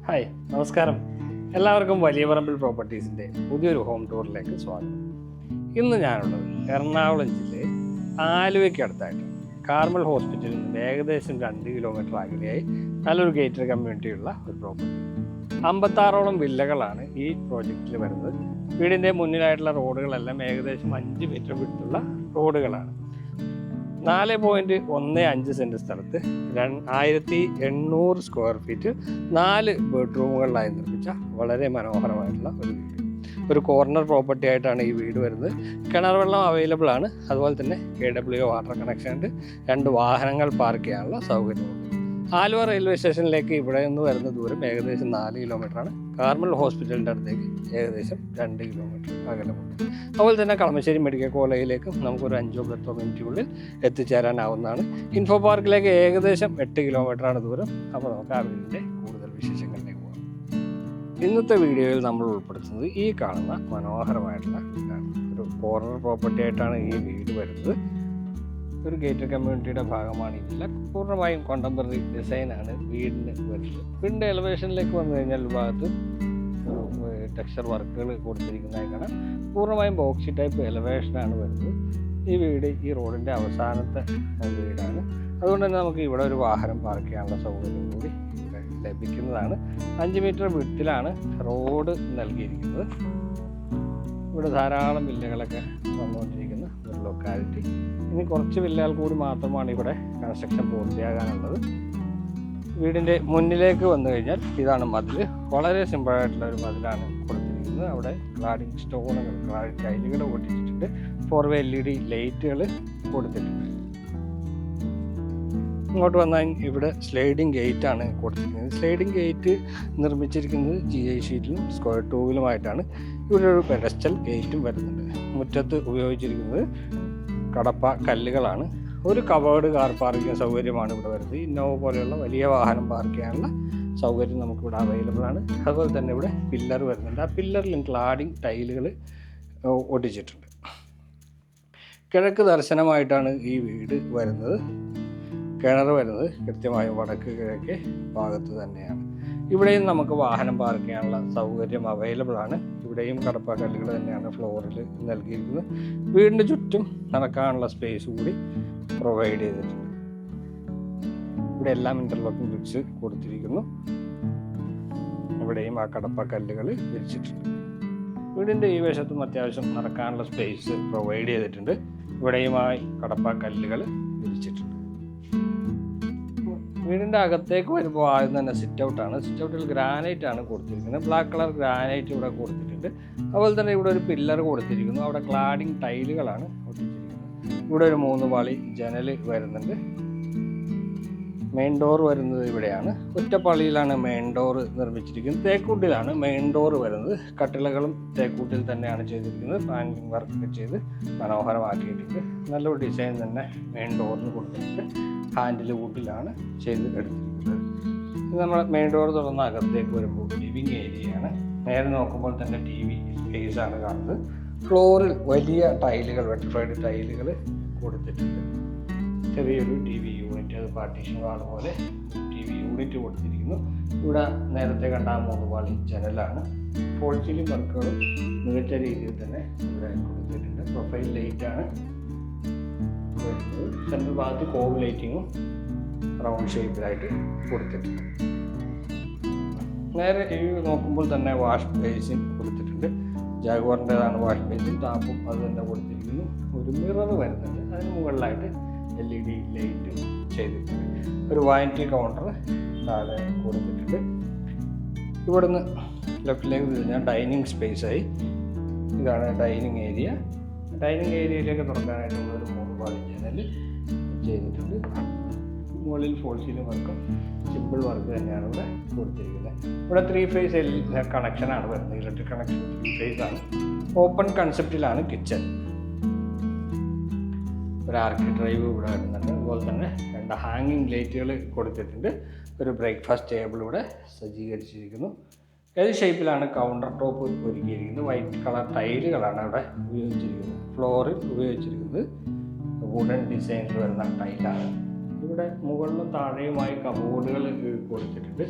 Hi, നമസ്കാരം. എല്ലാവർക്കും വലിയ പറമ്പിൽ പ്രോപ്പർട്ടീസിൻ്റെ പുതിയൊരു ഹോം ടൂറിലേക്ക് സ്വാഗതം. ഇന്ന് ഞാനുള്ളത് എറണാകുളം ജില്ലയിൽ ആലുവയ്ക്ക് അടുത്തായിട്ട് കാർമൽ ഹോസ്പിറ്റലിൽ നിന്ന് ഏകദേശം 2 കിലോമീറ്റർ അകലെയായി നല്ലൊരു ഗേറ്റഡ് കമ്മ്യൂണിറ്റിയുള്ള ഒരു പ്രോപ്പർട്ടി. 56ഓളം വില്ലകളാണ് ഈ പ്രോജക്റ്റിൽ വരുന്നത്. വീടിൻ്റെ മുന്നിലായിട്ടുള്ള റോഡുകളെല്ലാം ഏകദേശം 5 മീറ്റർ വിടുത്തുള്ള റോഡുകളാണ്. 4.15 സെൻറ്റ് സ്ഥലത്ത് 1800 സ്ക്വയർ ഫീറ്റ് 4 ബെഡ്റൂമുകളിലായി നിർമ്മിച്ച വളരെ മനോഹരമായിട്ടുള്ള ഒരു വീട്. ഒരു കോർണർ പ്രോപ്പർട്ടി ആയിട്ടാണ് ഈ വീട് വരുന്നത്. കിണർ വെള്ളം അവൈലബിൾ ആണ്. അതുപോലെ തന്നെ KW വാട്ടർ കണക്ഷൻ ഉണ്ട്. 2 വാഹനങ്ങൾ പാർക്ക് ചെയ്യാനുള്ള സൗകര്യമുണ്ട്. ആലുവ റെയിൽവേ സ്റ്റേഷനിലേക്ക് ഇവിടെ നിന്ന് വരുന്ന ദൂരം ഏകദേശം 4 കിലോമീറ്ററാണ്. കാർമൽ ഹോസ്പിറ്റലിൻ്റെ അടുത്തേക്ക് ഏകദേശം 2 കിലോമീറ്റർ അകലമുണ്ട്. അതുപോലെ തന്നെ കളമശ്ശേരി മെഡിക്കൽ കോളേജിലേക്കും നമുക്കൊരു 5-10 മിനിറ്റുള്ളിൽ എത്തിച്ചേരാനാവുന്നതാണ്. ഇൻഫോ പാർക്കിലേക്ക് ഏകദേശം 8 കിലോമീറ്ററാണ് ദൂരം. അപ്പോൾ നമുക്ക് ആ വീടിൻ്റെ കൂടുതൽ വിശേഷങ്ങളിലേക്ക് പോകാം. ഇന്നത്തെ വീഡിയോയിൽ നമ്മൾ ഉൾപ്പെടുത്തുന്നത് ഈ കാണുന്ന മനോഹരമായിട്ടുള്ള വീടാണ്. ഒരു കോർണർ പ്രോപ്പർട്ടി ആയിട്ടാണ് ഈ വീട് വരുന്നത്. ഒരു ഗേറ്റഡ് കമ്മ്യൂണിറ്റിയുടെ ഭാഗമാണ് ഈ വില്ല. പൂർണ്ണമായും കോണ്ടംപററി ഡിസൈനാണ് വീടിന് വരുന്നത്. വീടിൻ്റെ എലവേഷനിലേക്ക് വന്നു കഴിഞ്ഞാൽ ഭാഗത്ത് ഒരു ടെക്സ്ചർ വർക്കുകൾ കൊടുത്തിരിക്കുന്നതായി കാണാം. പൂർണ്ണമായും ബോക്സി ടൈപ്പ് എലവേഷനാണ് വരുന്നത്. ഈ വീട് ഈ റോഡിൻ്റെ അവസാനത്തെ വീടാണ്. അതുകൊണ്ട് തന്നെ നമുക്ക് ഇവിടെ ഒരു വാഹനം പാർക്ക് ചെയ്യാനുള്ള സൗകര്യം കൂടി ലഭിക്കുന്നതാണ്. 5 മീറ്റർ വിഡ്ത്തിലാണ് റോഡ് നൽകിയിരിക്കുന്നത്. ഇവിടെ ധാരാളം വില്ലകളൊക്കെ വന്നുകൊണ്ടിരിക്കുന്ന ഒരു ലൊക്കാലിറ്റി. ഇനി കുറച്ച് വില്ലകൾ കൂടി മാത്രമാണ് ഇവിടെ കൺസ്ട്രക്ഷൻ പൂർത്തിയാകാനുള്ളത്. വീടിൻ്റെ മുന്നിലേക്ക് വന്നു കഴിഞ്ഞാൽ ഇതാണ് മതിൽ. വളരെ സിമ്പിളായിട്ടുള്ള ഒരു മതിലാണ് കൊടുത്തിരിക്കുന്നത്. അവിടെ ക്ലാഡിംഗ് സ്റ്റോണുകൾ, ക്ലാഡിംഗ് ടൈലുകൾ ഒട്ടിച്ചിട്ടുണ്ട്. 4-way LED ലൈറ്റുകൾ കൊടുത്തിട്ടുണ്ട്. ഇങ്ങോട്ട് വന്നാൽ ഇവിടെ സ്ലൈഡിങ് ഗേറ്റ് ആണ് കൊടുത്തിരിക്കുന്നത്. സ്ലൈഡിങ് ഗേറ്റ് നിർമ്മിച്ചിരിക്കുന്നത് GI ഷീറ്റിലും സ്ക്വയർ ട്യൂബിലുമായിട്ടാണ്. ഇവിടെ ഒരു പെഡസ്റ്റൽ ഗേറ്റും വരുന്നുണ്ട്. മുറ്റത്ത് ഉപയോഗിച്ചിരിക്കുന്നത് കടപ്പ കല്ലുകളാണ്. ഒരു കവേർഡ് കാർ പാർക്കിംഗ് സൗകര്യമാണ് ഇവിടെ വരുന്നത്. ഇന്നോവ പോലെയുള്ള വലിയ വാഹനം പാർക്ക് ചെയ്യാനുള്ള സൗകര്യം നമുക്കിവിടെ അവൈലബിൾ ആണ്. അതുപോലെ തന്നെ ഇവിടെ പില്ലർ വരുന്നുണ്ട്. ആ പില്ലറിലും ക്ലാഡിംഗ് ടൈലുകൾ ഒട്ടിച്ചിട്ടുണ്ട്. കിഴക്ക് ദർശനമായിട്ടാണ് ഈ വീട് വരുന്നത്. കിണർ വരുന്നത് കൃത്യമായും വടക്ക് കിഴക്കേ ഭാഗത്ത് തന്നെയാണ്. ഇവിടെയും നമുക്ക് വാഹനം പാർക്ക് ചെയ്യാനുള്ള സൗകര്യം അവൈലബിൾ ആണ്. ഇവിടെയും കടപ്പാക്കല്ലുകൾ തന്നെയാണ് ഫ്ലോറിൽ നൽകിയിരിക്കുന്നത്. വീടിൻ്റെ ചുറ്റും നടക്കാനുള്ള സ്പേസ് കൂടി പ്രൊവൈഡ് ചെയ്തിട്ടുണ്ട്. ഇവിടെ എല്ലാം ഇൻ്റർലോക്കിംഗ് ബ്രിക്സ് കൊടുത്തിരിക്കുന്നു. ഇവിടെയും ആ കടപ്പാക്കല്ലുകൾ വിരിച്ചിട്ടുണ്ട്. വീടിൻ്റെ ഈ വശത്തും അത്യാവശ്യം നടക്കാനുള്ള സ്പേസ് പ്രൊവൈഡ് ചെയ്തിട്ടുണ്ട്. ഇവിടെയുമായി കടപ്പാക്കല്ലുകൾ വിരിച്ചിട്ടുണ്ട്. വീടിൻ്റെ അകത്തേക്ക് വരുമ്പോൾ ആദ്യം തന്നെ സിറ്റ് ഔട്ടാണ്. സിറ്റ് ഔട്ടിൽ ഗ്രാനൈറ്റ് ആണ് കൊടുത്തിരിക്കുന്നത്. ബ്ലാക്ക് കളർ ഗ്രാനൈറ്റ് ഇവിടെ കൊടുത്തിട്ടുണ്ട്. അതുപോലെ തന്നെ ഇവിടെ ഒരു പില്ലർ കൊടുത്തിരിക്കുന്നു. അവിടെ ക്ലാഡിംഗ് ടൈലുകളാണ് ഒട്ടിച്ചിരിക്കുന്നത്. ഇവിടെ ഒരു 3 പാളി ജനൽ വരുന്നുണ്ട്. മെയിൻ ഡോർ വരുന്നത് ഇവിടെയാണ്. ഒറ്റപ്പാളിയിലാണ് മെയിൻ ഡോർ നിർമ്മിച്ചിരിക്കുന്നത്. തേക്കൂട്ടിലാണ് മെയിൻ ഡോർ വരുന്നത്. കട്ടിളകളും തേക്കൂട്ടിൽ തന്നെയാണ് ചെയ്തിരിക്കുന്നത്. പാനലിംഗ് വർക്ക് ചെയ്ത് മനോഹരമാക്കിയിട്ടുണ്ട്. നല്ലൊരു ഡിസൈൻ തന്നെ മെയിൻ ഡോറിന് കൊടുത്തിട്ടുണ്ട്. ഹാൻഡിൽ വുഡിലാണ് ചെയ്ത് എടുത്തിരിക്കുന്നത്. ഇത് നമ്മൾ മെയിൻ ഡോർ തുറന്ന അകത്തേക്ക് വരുമ്പോൾ ലിവിങ് ഏരിയയാണ്. നേരെ നോക്കുമ്പോൾ തന്നെ TV സ്പേസ് ആണ് കാണുന്നത്. ഫ്ലോറിൽ വലിയ ടൈലുകൾ, വെട്രിഫൈഡ് ടൈലുകൾ കൊടുത്തിട്ടുണ്ട്. ചെറിയൊരു TV യൂണിറ്റ്, അത് പാർട്ടീഷൻ വാൾ പോലെ TV യൂണിറ്റ് കൊടുത്തിരിക്കുന്നു. ഇവിടെ നേരത്തെ കണ്ട 3 പാളി ജനലാണ്. ഫോൾ സീലിംഗ് വർക്കുകളും മികച്ച രീതിയിൽ തന്നെ ഇവിടെ കൊടുത്തിട്ടുണ്ട്. പ്രൊഫൈൽ ലൈറ്റാണ് വരുന്നത്. സെൻട്രൽ ഭാഗത്ത് കോവ് ലൈറ്റിങ്ങും റൗണ്ട് ഷേപ്പിലായിട്ട് കൊടുത്തിട്ടുണ്ട്. നേരെ നോക്കുമ്പോൾ തന്നെ വാഷ് ബേസിൻ കൊടുത്തിട്ടുണ്ട്. ജാഗ്വാറിൻ്റെതാണ് വാഷ് ബേസിൻ. ടാപ്പും അത് തന്നെ കൊടുത്തിരിക്കുന്നു. ഒരു മിറർ വരുന്നുണ്ട്. അതിന് മുകളിലായിട്ട് LED ലൈറ്റും ചെയ്തിട്ടുണ്ട്. ഒരു വാനിറ്റി കൗണ്ടർ താഴെ കൊടുത്തിട്ടുണ്ട്. ഇവിടുന്ന് ലെഫ്റ്റിലേക്ക് തിരിഞ്ഞാൽ ഡൈനിങ് സ്പേസായി. ഇതാണ് ഡൈനിങ് ഏരിയ. ഡൈനിങ് ഏരിയയിലേക്ക് തുറക്കാനായിട്ടുള്ള ഒരു 3 പാളി ജനൽ ചെയ്തിട്ടുണ്ട്. മുകളിൽ ഫോൾ സീലിംഗ് വർക്കും സിമ്പിൾ വർക്ക് തന്നെയാണ് ഇവിടെ കൊടുത്തിരിക്കുന്നത്. ഇവിടെ 3 ഫേസ് കണക്ഷനാണ് വരുന്നത്. ഇലക്ട്രിക് കണക്ഷൻ 3 ഫേസ് ആണ്. ഓപ്പൺ കൺസെപ്റ്റിലാണ് കിച്ചൺ. ഒരു ആർക്കി ഡ്രൈവ് ഇവിടെ വരുന്നുണ്ട്. അതുപോലെ തന്നെ 2 ഹാങ്ങിങ് ലൈറ്റുകൾ കൊടുത്തിട്ടുണ്ട്. ഒരു ബ്രേക്ക്ഫാസ്റ്റ് ടേബിൾ ഇവിടെ സജ്ജീകരിച്ചിരിക്കുന്നു. ഏത് ഷേപ്പിലാണ് കൗണ്ടർ ടോപ്പ് ഒരുക്കിയിരിക്കുന്നത്. വൈറ്റ് കളർ ടൈലുകളാണ് അവിടെ ഉപയോഗിച്ചിരിക്കുന്നത്. ഫ്ലോറിൽ ഉപയോഗിച്ചിരിക്കുന്നത് വുഡൻ ഡിസൈനിൽ വരുന്ന ടൈലാണ്. ഇവിടെ ഇവിടെ മുകളിലും താഴെയുമായി കബോർഡുകൾ കൊടുത്തിട്ടുണ്ട്.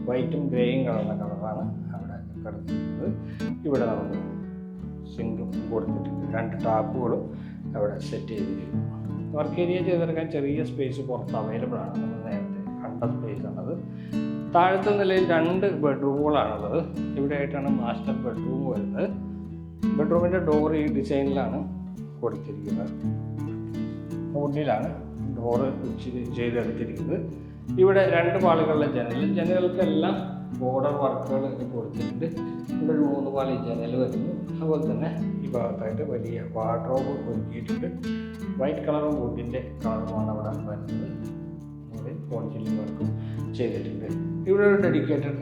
വൈറ്റും ഗ്രേയും കളറുള്ള കളറാണ് അവിടെ കിടക്കുന്നത്. ഇവിടെ നമുക്ക് സിങ്കും കൊടുത്തിട്ടുണ്ട്. 2 ടാപ്പുകളും അവിടെ സെറ്റ് ചെയ്തിരിക്കുന്നു. വർക്ക് ഏരിയ ചെയ്തെടുക്കാൻ ചെറിയ സ്പേസ് പുറത്ത് അവൈലബിൾ ആണ്. നമ്മൾ നേരത്തെ കണ്ട സ്പേസ് ആണത്. താഴത്തെ നിലയിൽ 2 ബെഡ്റൂമുകളാണുള്ളത്. ഇവിടെ ആയിട്ടാണ് മാസ്റ്റർ ബെഡ്റൂം വരുന്നത്. ബെഡ്റൂമിൻ്റെ ഡോർ ഈ ഡിസൈനിലാണ് കൊടുത്തിരിക്കുന്നത്. വുഡിലാണ് ഡോറ് ചെയ്തെടുത്തിരിക്കുന്നത്. ഇവിടെ 2 പാളികളുടെ ജനലുകൾക്കെല്ലാം ബോർഡർ വർക്കുകൾ കൊടുത്തിട്ടുണ്ട്. ഇവിടെ ഒരു 3 പാളി ജനൽ വരുന്നു. അതുപോലെ തന്നെ ഈ ഭാഗത്തായിട്ട് വലിയ വാർഡ്രോബ് ഒരുക്കിയിട്ടുണ്ട്. വൈറ്റ് കളറും വുഡിൻ്റെ കളറുമാണ് അവിടെ വരുന്നത്. ഇവിടെ ഫോൺ സീലിംഗ് വർക്കും ചെയ്തിട്ടുണ്ട്. ഇവിടെ ഒരു ഡെഡിക്കേറ്റഡ്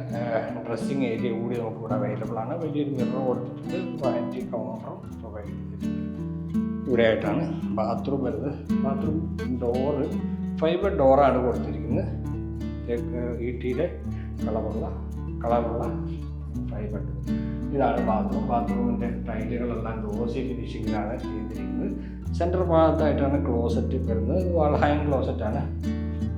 ഡ്രസ്സിങ് ഏരിയ കൂടി നമുക്കിവിടെ അവൈലബിൾ ആണ്. വലിയൊരു മിറർ കൊടുത്തിട്ടുണ്ട്. വാനിറ്റി കൗണ്ടറും പ്രൊവൈഡ് ചെയ്തിട്ടുണ്ട്. ഇവിടെ ആയിട്ടാണ് ബാത്റൂം വരുന്നത്. ബാത്റൂം ഡോറ് ഫൈബർ ഡോറാണ് കൊടുത്തിരിക്കുന്നത്. ഈട്ടിയുടെ കളറുള്ള ഫൈബർ ഡോർ. ഇതാണ് ബാത്റൂം. ബാത്റൂമിൻ്റെ ടൈലുകളെല്ലാം ഗ്ലോസി ഫിനിഷിങ്ങിലാണ് ചെയ്തിരിക്കുന്നത്. സെൻറ്റർ ഭാഗത്തായിട്ടാണ് ക്ലോസറ്റ് വരുന്നത്. വാൾ ഹാങ് ക്ലോസറ്റാണ്.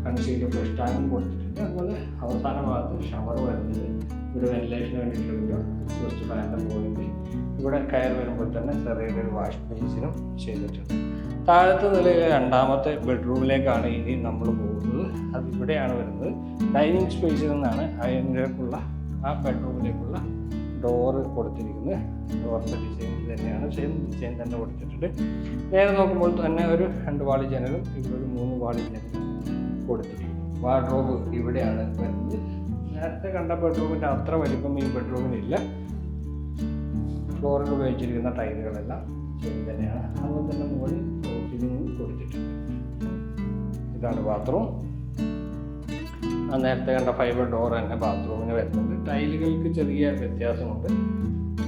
കൺസീൽഡ് ഫ്ലഷ് ടാങ്കും കൊടുത്തിട്ടുണ്ട്. അതുപോലെ അവസാന ഭാഗത്ത് ഷവർ വരുന്നത്. ഇവിടെ വെന്റിലേഷന് വേണ്ടിയിട്ടുള്ള എക്സോസ്റ്റ് ഫാനിൻ്റെ പോയിന്റ്. ഇവിടെ കയറി വരുമ്പോൾ തന്നെ ചെറിയൊരു ഒരു വാഷ് ബേസിനും ചെയ്തിട്ടുണ്ട്. താഴത്തെ നിലയിലെ 2ാമത്തെ ബെഡ്റൂമിലേക്കാണ് ഇനി നമ്മൾ പോകുന്നത്. അത് ഇവിടെയാണ് വരുന്നത്. ഡൈനിങ് സ്പേസിൽ നിന്നാണ് അതിലേക്കുള്ള ആ ബെഡ്റൂമിലേക്കുള്ള ഡോറ് കൊടുത്തിരിക്കുന്നത്. ഡോറിൻ്റെ ഡിസൈൻ തന്നെയാണ്, സെയിം ഡിസൈൻ തന്നെ കൊടുത്തിട്ടുണ്ട്. നേരെ നോക്കുമ്പോൾ തന്നെ ഒരു 2 പാളി ജനലും ഇവിടെ ഒരു 3 പാളി ജനലും കൊടുത്തിരിക്കുന്നു. വാർഡ്രോബ് ഇവിടെയാണ് വരുന്നത്. നേരത്തെ കണ്ട ബെഡ്റൂമിൻ്റെ അത്ര വലിപ്പം ഈ ബെഡ്റൂമിനില്ല. ഫ്ലോറിൽ ഉപയോഗിച്ചിരിക്കുന്ന ടൈലുകളെല്ലാം സെയിം തന്നെയാണ്. അതുപോലെ തന്നെ മുകളിൽ സീലിംഗ് കൊടുത്തിട്ടുണ്ട്. ഇതാണ് ബാത്റൂം. ആ നേരത്തെ കണ്ട ഫൈബർ ഡോർ തന്നെ ബാത്റൂമിന് വരുന്നുണ്ട്. ടൈലുകൾക്ക് ചെറിയ വ്യത്യാസമുണ്ട്.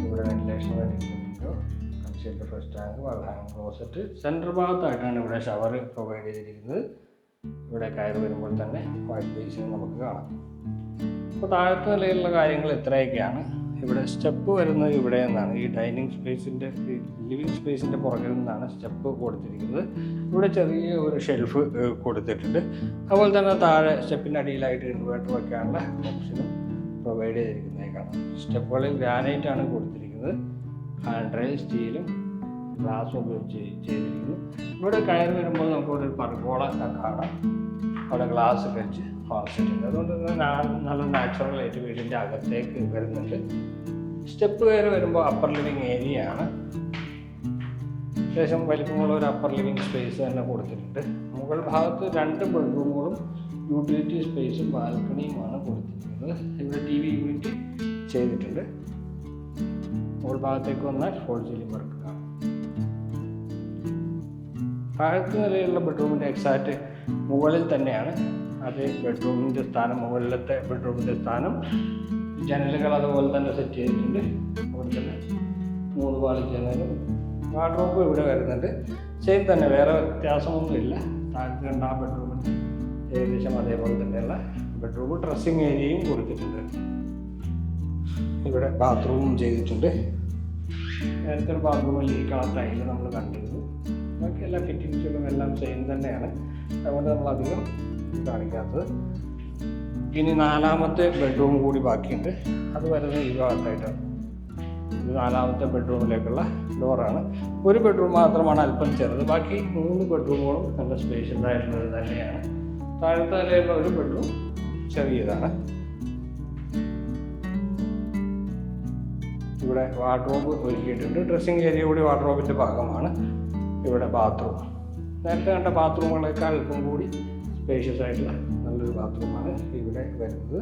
ഇവിടെ വെന്റിലേഷന് വേണ്ടിയിട്ടുണ്ടോ concealed flush tank, wall hang closet. Centre ഭാഗത്തായിട്ടാണ് ഇവിടെ ഷവർ പ്രൊവൈഡ് ചെയ്തിരിക്കുന്നത്. ഇവിടെ കയറി വരുമ്പോൾ തന്നെ വാഷ് ബേസിൻ നമുക്ക് കാണാം. അപ്പോൾ താഴത്തെ നിലയിലുള്ള കാര്യങ്ങൾ ഇത്രയൊക്കെയാണ്. ഇവിടെ സ്റ്റെപ്പ് വരുന്നത് ഇവിടെ നിന്നാണ്. ഈ ഡൈനിങ് സ്പേസിൻ്റെ ലിവിങ് സ്പേസിൻ്റെ പുറകിൽ നിന്നാണ് സ്റ്റെപ്പ് കൊടുത്തിരിക്കുന്നത്. ഇവിടെ ചെറിയ ഒരു ഷെൽഫ് കൊടുത്തിട്ടുണ്ട്. അതുപോലെ തന്നെ താഴെ സ്റ്റെപ്പിൻ്റെ അടിയിലായിട്ട് ഇൻവേർട്ടർ വയ്ക്കാനുള്ള ഓപ്ഷനും പ്രൊവൈഡ് ചെയ്തിരിക്കുന്നത് കാണാം. സ്റ്റെപ്പുകളിൽ ഗ്രാനൈറ്റാണ് കൊടുത്തിരിക്കുന്നത്. ഹാൻഡ് റെയിൽ സ്റ്റീലും ഗ്ലാസും ഉപയോഗിച്ച് ചെയ്തിരിക്കുന്നു. ഇവിടെ കയറി വരുമ്പോൾ നമുക്കിവിടെ ഒരു പർഗോള കാണാം. അവിടെ ഗ്ലാസ് വെച്ച് ഫാർച്ചിട്ടുണ്ട്. അതുകൊണ്ട് തന്നെ നല്ല നാച്ചുറലായിട്ട് വീടിൻ്റെ അകത്തേക്ക് വരുന്നുണ്ട്. സ്റ്റെപ്പ് കയറി വരുമ്പോൾ അപ്പർ ലിവിങ് ഏരിയ ആണ്. അത്യാവശ്യം വലിപ്പമുള്ള ഒരു അപ്പർ ലിവിങ് സ്പേസ് തന്നെ കൊടുത്തിട്ടുണ്ട്. മുകൾ ഭാഗത്ത് 2 ബെഡ്റൂമുകളും യൂട്ടിലിറ്റി സ്പേസും ബാൽക്കണിയുമാണ് കൊടുത്തിരിക്കുന്നത്. ഇവിടെ TV യൂണിറ്റ് ചെയ്തിട്ടുണ്ട്. മുകൾ ഭാഗത്തേക്ക് വന്നാൽ ഫോൾ സീലിംഗ് വർക്ക് കാണാം. താഴത്തെ നിലയിലുള്ള ബെഡ്റൂമിൻ്റെ എക്സാക്റ്റ് മുകളിൽ തന്നെയാണ്. അതേ ബെഡ്റൂമിൻ്റെ സ്ഥാനം, മുകളിലത്തെ ബെഡ്റൂമിൻ്റെ സ്ഥാനം. ജനലുകൾ അതുപോലെ തന്നെ സെറ്റ് ചെയ്തിട്ടുണ്ട്. അതുപോലെ തന്നെ 3 പാളി ജനലും വാർഡ്രോബ് ഇവിടെ വരുന്നുണ്ട്. സെയിം തന്നെ, വേറെ വ്യത്യാസമൊന്നുമില്ല. താഴത്ത് കണ്ട ആ ബെഡ്റൂമിന് ഏകദേശം അതേപോലെ തന്നെയുള്ള ബെഡ്റൂം. ഡ്രസ്സിങ് ഏരിയയും കൊടുത്തിട്ടുണ്ട്. ഇവിടെ ബാത്റൂമും ചെയ്തിട്ടുണ്ട്. നേരത്തെ ഒരു ബാത്റൂമിൽ ഈ കളർ ടൈല് നമ്മൾ കണ്ടിരുന്നു. ബാക്കി എല്ലാ ഫിറ്റിങ്സുകളും എല്ലാം സെയിം തന്നെയാണ്. അതുകൊണ്ട് നമ്മളധികം കാണിക്കാത്തത്. ഇനി 4ാമത്തെ ബെഡ്റൂം കൂടി ബാക്കിയുണ്ട്. അത് വരുന്നത് ഈ ഭാഗത്തായിട്ടാണ്. ഇത് 4ാമത്തെ ബെഡ്റൂമിലേക്കുള്ള ഡോറാണ്. ഒരു ബെഡ്റൂം മാത്രമാണ് അല്പം ചെറുത്. ബാക്കി 3 ബെഡ്റൂമുകളും നല്ല സ്പേഷ്യസ് ആയിട്ടുള്ളത് തന്നെയാണ്. താഴത്തെ നിലയിലുള്ള ഒരു ബെഡ്റൂം ചെറിയതാണ്. ഇവിടെ വാർഡ്രോബ് ഒരുക്കിയിട്ടുണ്ട്. ഡ്രസ്സിങ് ഏരിയ കൂടി വാർഡ്രോബിൻ്റെ ഭാഗമാണ്. ഇവിടെ ബാത്റൂം, നേരത്തെ കണ്ട ബാത്റൂമുകളേക്കാൾ അല്പം കൂടി സ്പേഷ്യസ് ആയിട്ടുള്ള നല്ലൊരു ബാത്റൂമാണ് ഇവിടെ വരുന്നത്.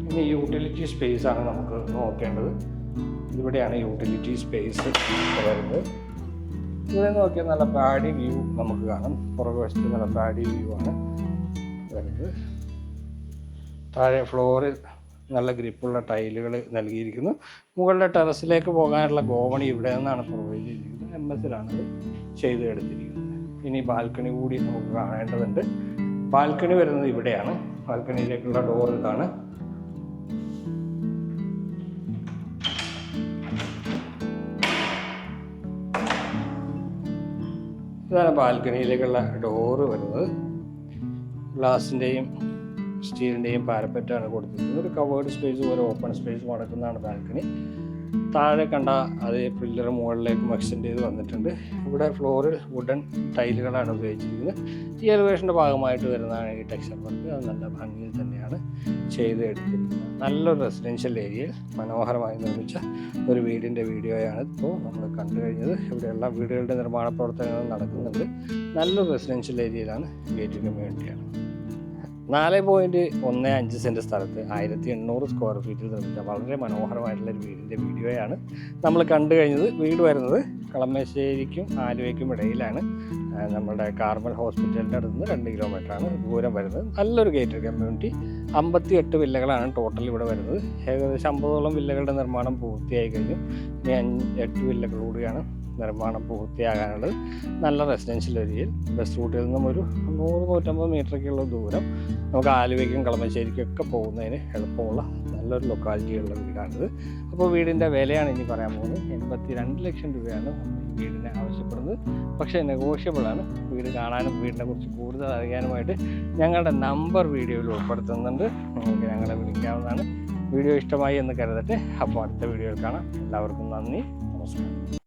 ഇനി യൂട്ടിലിറ്റി സ്പേസ് ആണ് നമുക്ക് നോക്കേണ്ടത്. ഇവിടെയാണ് യൂട്ടിലിറ്റി സ്പേസ് വരുന്നത്. ഇവിടെ നോക്കിയാൽ നല്ല പാഡി വ്യൂ നമുക്ക് കാണാം. പുറകുവശത്ത് നല്ല പാഡി വ്യൂ ആണ് വരുന്നത്. താഴെ ഫ്ലോറിൽ നല്ല ഗ്രിപ്പുള്ള ടൈലുകൾ നൽകിയിരിക്കുന്നു. മുകളിലെ ടെറസിലേക്ക് പോകാനുള്ള ഗോവണി ഇവിടെ നിന്നാണ് പ്രൊവൈഡ് ചെയ്തിരിക്കുന്നത്. MS-ലാണ് ചെയ്ത് എടുത്തിരിക്കുന്നത്. ഇനി ബാൽക്കണി കൂടി നമുക്ക് കാണേണ്ടതുണ്ട്. ബാൽക്കണി വരുന്നത് ഇവിടെയാണ്. ബാൽക്കണിയിലേക്കുള്ള ഡോർ ഇതാണ്. ഇതാണ് ബാൽക്കണിയിലേക്കുള്ള ഡോറ് വരുന്നത്. ഗ്ലാസിൻ്റെയും സ്റ്റീലിൻ്റെയും പാരപ്പറ്റാണ് കൊടുത്തിരിക്കുന്നത്. ഒരു കവേർഡ് സ്പേസും ഒരു ഓപ്പൺ സ്പേസും അടക്കുന്നതാണ് ബാൽക്കണി. താഴെ കണ്ട അതേ പില്ലർ മുകളിലേക്കും എക്സ്റ്റെൻഡ് ചെയ്ത് വന്നിട്ടുണ്ട്. ഇവിടെ ഫ്ലോറിൽ വുഡൻ ടൈലുകളാണ് ഉപയോഗിച്ചിരിക്കുന്നത്. ഈ എലിവേഷൻ്റെ ഭാഗമായിട്ട് വരുന്നതാണ് ഈ ടെക്സ്ചർ വർക്ക്. അത് നല്ല ഭംഗിയിൽ തന്നെയാണ് ചെയ്ത് എടുത്തിരിക്കുന്നത്. നല്ലൊരു റെസിഡൻഷ്യൽ ഏരിയയിൽ മനോഹരമായി നിർമ്മിച്ച ഒരു വീടിൻ്റെ വീഡിയോയാണ് ഇപ്പോൾ നമ്മൾ കണ്ടു കഴിഞ്ഞത്. ഇവിടെയുള്ള വീടുകളുടെ നിർമ്മാണ പ്രവർത്തനങ്ങൾ നടക്കുന്നുണ്ട്. നല്ലൊരു റെസിഡൻഷ്യൽ ഏരിയയിലാണ് ഗേറ്റഡ് കമ്മ്യൂണിറ്റിയാണ്. 4.15 സെൻറ്റ് സ്ഥലത്ത് 1800 സ്ക്വയർ ഫീറ്റിൽ നിർമ്മിച്ച വളരെ മനോഹരമായിട്ടുള്ളൊരു വീടിൻ്റെ വീഡിയോയാണ് നമ്മൾ കണ്ടു കഴിഞ്ഞത്. വീട് വരുന്നത് കളമശ്ശേരിക്കും ആലുവയ്ക്കും ഇടയിലാണ്. നമ്മുടെ കാർമൽ ഹോസ്പിറ്റലിൻ്റെ അടുത്ത് നിന്ന് 2 കിലോമീറ്ററാണ് ദൂരം വരുന്നത്. നല്ലൊരു ഗേറ്റഡ് കമ്മ്യൂണിറ്റി. 58 വില്ലകളാണ് ടോട്ടൽ ഇവിടെ വരുന്നത്. ഏകദേശം 50ഓളം വില്ലകളുടെ നിർമ്മാണം പൂർത്തിയായി കഴിഞ്ഞു. ഇനി 8 വില്ലകൾ കൂടിയാണ് നിർമ്മാണം പൂർത്തിയാകാനുള്ളത്. നല്ല റെസിഡൻഷ്യൽ ഏരിയയിൽ ബസ് റൂട്ടിൽ നിന്നും ഒരു 100-150 മീറ്ററൊക്കെയുള്ള ദൂരം നമുക്ക് ആലുവയ്ക്കും കളമശ്ശേരിക്കും ഒക്കെ പോകുന്നതിന് എളുപ്പമുള്ള നല്ലൊരു ലൊക്കാലിറ്റിയുള്ള വീടാണിത്. അപ്പോൾ വീടിൻ്റെ വിലയാണ് ഇനി പറയാൻ പോകുന്നത്. 82 ലക്ഷം രൂപയാണ് ഈ വീടിനെ ആവശ്യപ്പെടുന്നത്. പക്ഷേ നെഗോഷ്യബിളാണ്. വീട് കാണാനും വീടിനെ കുറിച്ച് കൂടുതൽ അറിയാനുമായിട്ട് ഞങ്ങളുടെ നമ്പർ വീഡിയോയിൽ ഉൾപ്പെടുത്തുന്നുണ്ട്. നിങ്ങൾക്ക് ഞങ്ങളെ വിളിക്കാവുന്നതാണ്. വീഡിയോ ഇഷ്ടമായി എന്ന് കരുതട്ടെ. അപ്പോൾ അടുത്ത വീഡിയോയിൽ കാണാം. എല്ലാവർക്കും നന്ദി, നമസ്കാരം.